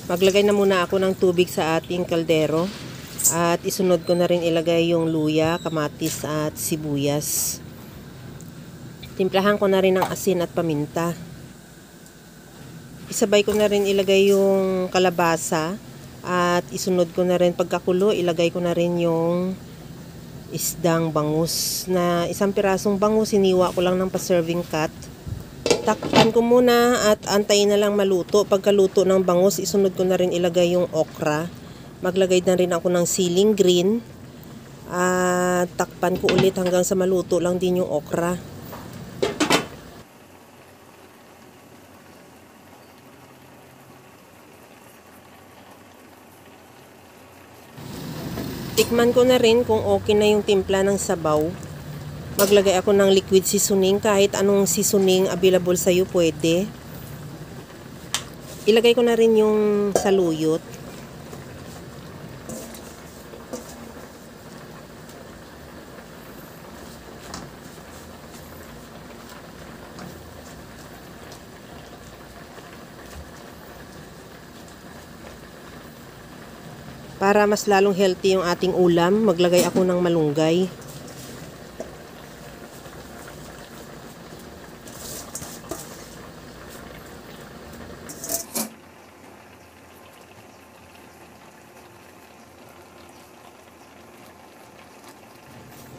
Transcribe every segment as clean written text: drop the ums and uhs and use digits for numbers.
Maglagay na muna ako ng tubig sa ating kaldero. At isunod ko na rin ilagay yung luya, kamatis at sibuyas. Timplahan ko na rin ng asin at paminta. Isabay ko na rin ilagay yung kalabasa. At isunod ko na rin pagkakulo, ilagay ko na rin yung isdang bangus. Na isang pirasong bangus, hiniwa ko lang ng pa-serving cut. Takpan ko muna at antayin na lang maluto. Pagkaluto ng bangus, isunod ko na rin ilagay yung okra. Maglagay na rin ako ng siling green. At takpan ko ulit hanggang sa maluto lang din yung okra. Tikman ko na rin kung okay na yung timpla ng sabaw. Maglagay ako ng liquid seasoning, kahit anong seasoning available sa'yo pwede. Ilagay ko na rin yung saluyot. Para mas lalong healthy yung ating ulam, maglagay ako ng malunggay.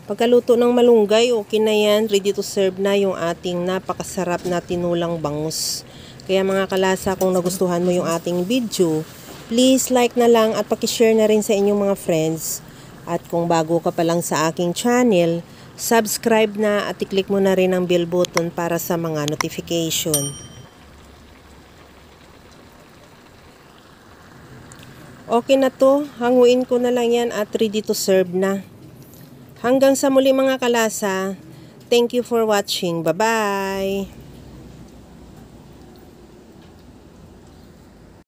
Pagkaluto ng malunggay, okay na yan. Ready to serve na yung ating napakasarap na tinulang bangus. Kaya mga kalasa, kung nagustuhan mo yung ating video, please like na lang at pakishare na rin sa inyong mga friends. At kung bago ka pa lang sa aking channel, subscribe na at i-click mo na rin ang bell button para sa mga notification. Okay na to, hanguin ko na lang yan at ready to serve na. Hanggang sa muli mga kalasa, thank you for watching. Bye-bye!